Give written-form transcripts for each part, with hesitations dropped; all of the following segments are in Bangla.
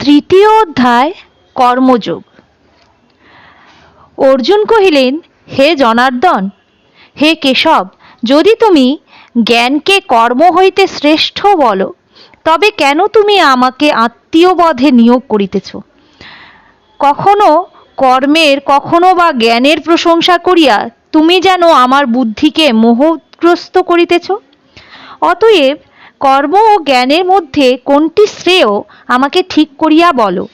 তৃতীয় অধ্যায় কর্মযোগ। অর্জুন কহিলেন, হে জনার্দন, হে কেশব, যদি তুমি জ্ঞানকে কর্ম হইতে শ্রেষ্ঠ বলো, তবে কেন তুমি আমাকে আত্মীয়বধে নিয়োগ করিতেছ? কখনো কর্মের, কখনো বা জ্ঞানের প্রশংসা করিয়া তুমি যেন আমার বুদ্ধিকে মোহগ্রস্ত করিতেছ। অতএব কর্ম ও জ্ঞানের মধ্যে কোনটি শ্রেয় আমাকে ঠিক করিয়া বলো।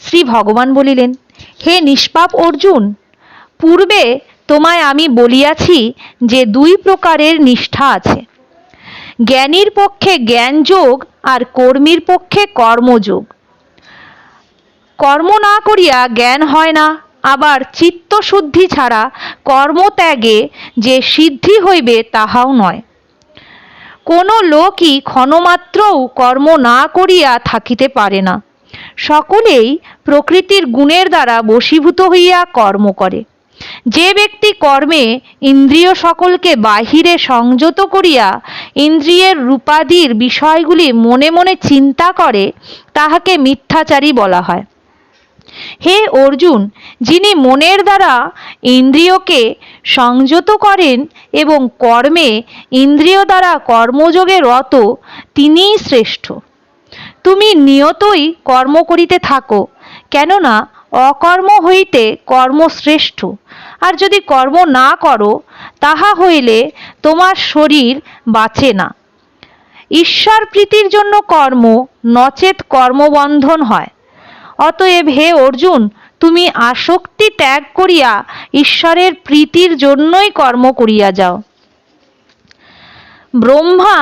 শ্রী ভগবান বলিলেন, হে নিষ্পাপ অর্জুন, পূর্বে তোমায় আমি বলিয়াছি যে দুই প্রকারের নিষ্ঠা আছে, জ্ঞানীর পক্ষে জ্ঞানযোগ আর কর্মীর পক্ষে কর্মযোগ। কর্ম না করিয়া জ্ঞান হয় না, আবার চিত্তশুদ্ধি ছাড়া কর্মত্যাগে যে সিদ্ধি হইবে তাহাও নয়। কোনো লোকই ক্ষণমাত্রও কর্ম না করিয়া থাকিতে পারে না। সকলেই প্রকৃতির গুণের দ্বারা বশীভূত হইয়া কর্ম করে। যে ব্যক্তি কর্মে ইন্দ্রিয় সকলকে বাহিরে সংযত করিয়া ইন্দ্রিয়ের রূপাদির বিষয়গুলি মনে মনে চিন্তা করে, তাহাকে মিথ্যাচারী বলা হয়। হে অর্জুন, যিনি মনের দ্বারা ইন্দ্রিয়কে সংযত করেন এবং কর্মে ইন্দ্রিয় দ্বারা কর্মযোগে রত, তিনিই শ্রেষ্ঠ। তুমি নিয়তই কর্ম করিতে থাকো, কেননা অকর্ম হইতে কর্ম শ্রেষ্ঠ। আর যদি কর্ম না করো, তাহা হইলে তোমার শরীর বাঁচে না। ঈশ্বর প্রীতির জন্য কর্ম, নচেৎ কর্মবন্ধন হয়। অতএব হে অর্জুন, তুমি আসক্তি ত্যাগ করিয়া ঈশ্বরের প্রীতির জন্যই কর্ম করিয়া যাও। ব্রহ্মা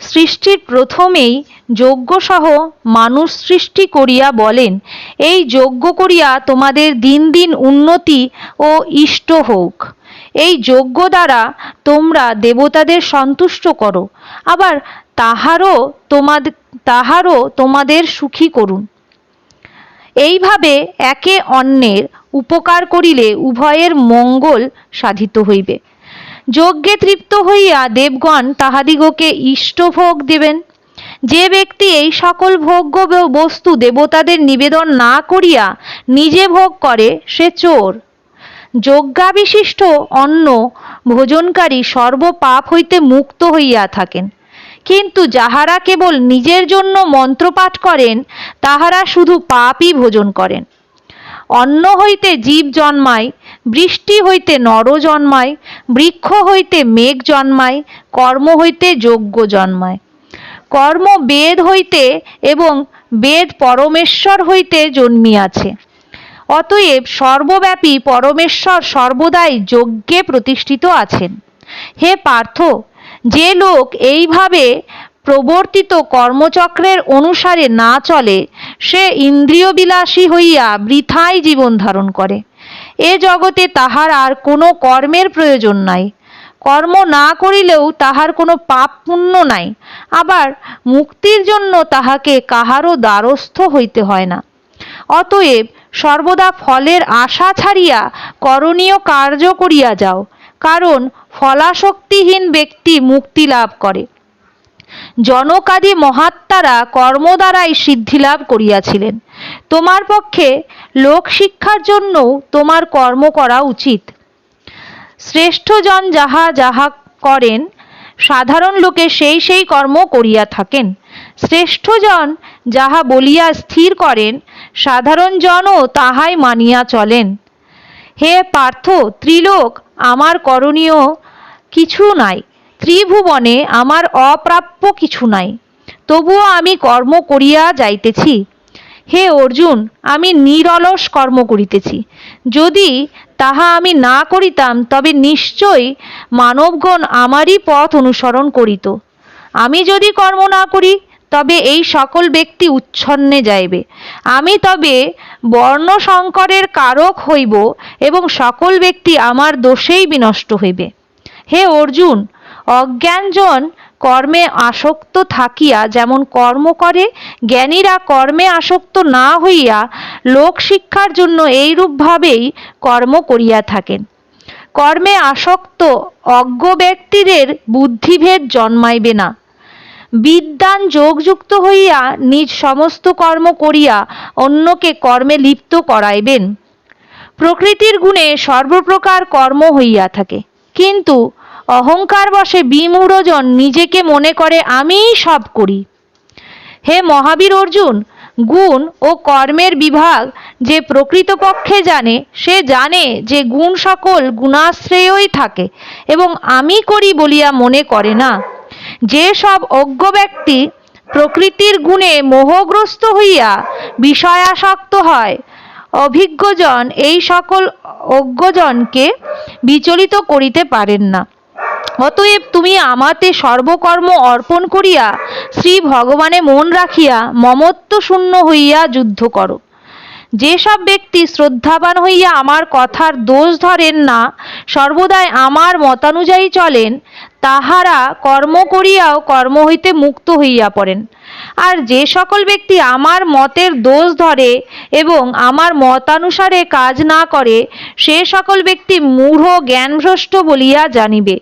সৃষ্টির প্রথমেই যজ্ঞসহ মানুষ সৃষ্টি করিয়া বলেন, এই যজ্ঞ করিয়া তোমাদের দিন দিন উন্নতি ও ইষ্ট হোক। এই যজ্ঞ দ্বারা তোমরা দেবতাদের সন্তুষ্ট করো, আবার তাহারও তোমাদের সুখী করুন। এইভাবে একে অন্যের উপকার করিলে উভয়ের মঙ্গল সাধিত হইবে। যজ্ঞে তৃপ্ত হইয়া দেবগণ তাহাদিগকে ইষ্টভোগ দেবেন। যে ব্যক্তি এই সকল ভোগ্য বস্তু দেবতাদের নিবেদন না করিয়া নিজে ভোগ করে, সে চোর। যজ্ঞাবিশিষ্ট অন্ন ভোজনকারী সর্বপাপ হইতে মুক্ত হইয়া থাকেন, কিন্তু যাহারা কেবল নিজের জন্য মন্ত্রপাঠ করেন, তাহারা শুধু পাপই ভোজন করেন। অন্ন হইতে জীব জন্মায়, বৃষ্টি হইতে নর জন্মায়, বৃক্ষ হইতে মেঘ জন্মায়, কর্ম হইতে যজ্ঞ জন্মায়। কর্ম বেদ হইতে এবং বেদ পরমেশ্বর হইতে জন্মিয়াছে। অতএব সর্বব্যাপী পরমেশ্বর সর্বদাই যজ্ঞে প্রতিষ্ঠিত আছেন। হে পার্থ, যে লোক এইভাবে প্রবর্তিত কর্মচক্রের অনুসারে না চলে, সে ইন্দ্রিয়বিলাসী হইয়া বৃথাই জীবন ধারণ করে। এ জগতে তাহার আর কোনো কর্মের প্রয়োজন নাই। কর্ম না করিলেও তাহার কোনো পাপ পুণ্য নাই। আবার মুক্তির জন্য তাহাকে কাহারও দ্বারস্থ হইতে হয় না। অতএব সর্বদা ফলের আশা ছাড়িয়া করণীয় কার্য করিয়া যাও, কারণ ফলাসক্তিহীন ব্যক্তি মুক্তি লাভ করে। জনকাদি মহাত্মারা কর্ম দ্বারাই সিদ্ধিলাভ করিয়াছিলেন। তোমার পক্ষে লোক শিক্ষার জন্যও তোমার কর্ম করা উচিত। শ্রেষ্ঠজন যাহা যাহা করেন, সাধারণ লোকে সেই সেই কর্ম করিয়া থাকেন। শ্রেষ্ঠজন যাহা বলিয়া স্থির করেন, সাধারণ জনও তাহাই মানিয়া চলেন। হে পার্থ, ত্রিলোক আমার করণীয় কিছু নাই, ত্রিভুবনে আমার অপ্রাপ্য কিছু নাই, তবুও আমি কর্ম করিয়া যাইতেছি। হে অর্জুন, আমি নিরলস কর্ম করিতেছি। যদি তাহা আমি না করিতাম, তবে নিশ্চয়ই মানবগণ আমারই পথ অনুসরণ করিত। আমি যদি কর্ম না করি, তবে এই সকল ব্যক্তি উচ্ছন্নে যাইবে। আমি তবে বর্ণ সংকরের কারক হইব এবং সকল ব্যক্তি আমার দোষেই বিনষ্ট হইবে। হে অর্জুন, অজ্ঞানজন কর্মে আসক্ত থাকিয়া যেমন কর্ম করে, জ্ঞানীরা কর্মে আসক্ত না হইয়া লোক শিক্ষার জন্য এইরূপভাবেই কর্ম করিয়া থাকেন। কর্মে আসক্ত অজ্ঞ ব্যক্তিদের বুদ্ধিভেদ জন্মাইবে না। বিদ্বান যোগযুক্ত হইয়া নিজ সমস্ত কর্ম করিয়া অন্যকে কর্মে লিপ্ত করাইবেন। প্রকৃতির গুণে সর্বপ্রকার কর্ম হইয়া থাকে, কিন্তু অহংকার বশে বিমূঢ়জন নিজেকে মনে করে আমিই সব করি। হে মহাবীর অর্জুন, গুণ ও কর্মের বিভাগ যে প্রকৃতপক্ষে জানে, সে জানে যে গুণ সকল গুণাশ্রয়েই থাকে এবং আমি করি বলিয়া মনে করে না। যে সব অজ্ঞ ব্যক্তি প্রকৃতির গুণে মোহগ্রস্ত হইয়া বিষয়াসক্ত হয়, অভিজ্ঞজন এই সকল অজ্ঞজনকে বিচলিত করিতে পারেন না। অতএব তুমি আমাতে সর্বকর্ম অর্পণ করিয়া শ্রী ভগবানে মন রাখিয়া মমত্ব শূন্য হইয়া যুদ্ধ করো। যেসব ব্যক্তি শ্রদ্ধাবান হইয়া আমার কথার দোষ ধরেন না, সর্বদাই আমার মতানুযায়ী চলেন, তাহারা কর্ম করিয়াও কর্ম হইতে মুক্ত হইয়া পড়েন। আর যে সকল ব্যক্তি আমার মতের দোষ ধরে এবং আমার মতানুসারে কাজ না করে, সে সকল ব্যক্তি মূঢ় জ্ঞানভ্রষ্ট বলিয়া জানিবে।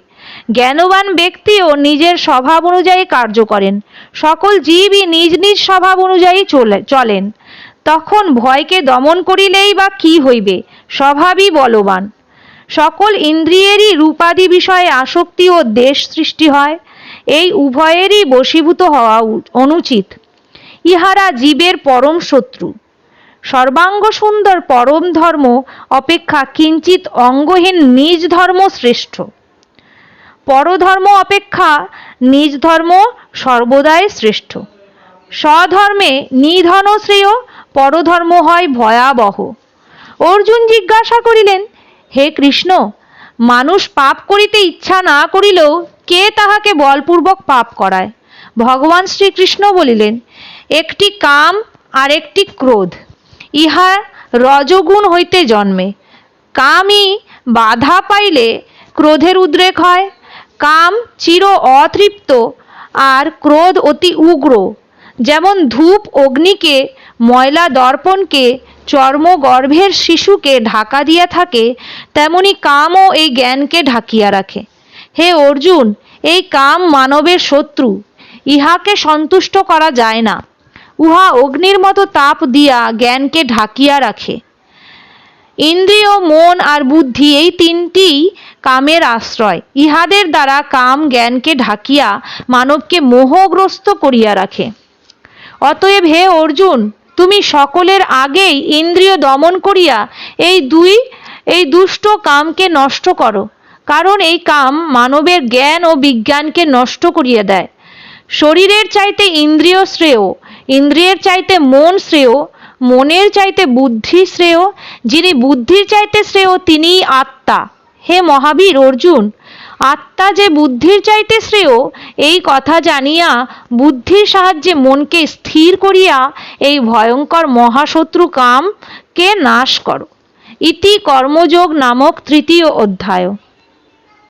জ্ঞানবান ব্যক্তিও নিজের স্বভাব অনুযায়ী কার্য করেন। সকল জীবই নিজ নিজ স্বভাব অনুযায়ী চলেন। তখন ভয়কে দমন করিলেই বা কি হইবে? স্বভাবই বলবান। সকল ইন্দ্রিয়েরই রূপাদি বিষয়ে আসক্তি ও দ্বেষ সৃষ্টি হয়। এই উভয়েরই বশীভূত হওয়া অনুচিত। ইহারা জীবের পরম শত্রু। সর্বাঙ্গ সুন্দর পরম ধর্ম অপেক্ষা কিঞ্চিত অঙ্গহীন নিজ ধর্ম শ্রেষ্ঠ। পরধর্ম অপেক্ষা নিজ ধর্ম সর্বদাই শ্রেষ্ঠ। স্বধর্মে নিধন শ্রেয়, পরধর্ম হয় ভয়াবহ। অর্জুন জিজ্ঞাসা করিলেন, হে কৃষ্ণ, মানুষ পাপ করিতে ইচ্ছা না করিলেও কে তাহাকে বলপূর্বক পাপ করায়? ভগবান শ্রীকৃষ্ণ বলিলেন, একটি কাম আর একটি ক্রোধ, ইহা রজগুণ হইতে জন্মে। কামই বাধা পাইলে ক্রোধের উদ্রেক হয়। কাম চির অতৃপ্ত আর ক্রোধ অতি উগ্র। যেমন ধূপ অগ্নিকে, ময়লা দর্পণকে, চর্মগর্ভের শিশুকে ঢাকা দিয়া থাকে, তেমনি কামও এই জ্ঞানকে ঢাকিয়া রাখে। হে অর্জুন, এই কাম মানবের শত্রু, ইহাকে সন্তুষ্ট করা যায় না। উহা অগ্নির মতো তাপ দিয়া জ্ঞানকে ঢাকিয়া রাখে। ইন্দ্রিয়, মন আর বুদ্ধি এই তিনটি কামের আশ্রয়। ইহাদের দ্বারা কাম জ্ঞানকে ঢাকিয়া মানবকে মোহগ্রস্ত করিয়া রাখে। অতএব হে অর্জুন, তুমি সকলের আগেই ইন্দ্রিয় দমন করিয়া এই দুষ্ট কামকে নষ্ট করো, কারণ এই কাম মানবের জ্ঞান ও বিজ্ঞানকে নষ্ট করিয়া দেয়। শরীরের চাইতে ইন্দ্রিয় শ্রেয়, ইন্দ্রিয়ের চাইতে মন শ্রেয়, মনের চাইতে বুদ্ধি শ্রেয়, যিনি বুদ্ধির চাইতে শ্রেয় তিনিই আত্মা। হে মহাবীর অর্জুন, আত্মা যে বুদ্ধির চাইতে শ্রেয়, এই কথা জানিয়া বুদ্ধির সাহায্যে মনকে স্থির করিয়া এই ভয়ঙ্কর মহাশত্রু কামকে নাশ করো। ইতি কর্মযোগ নামক তৃতীয় অধ্যায়।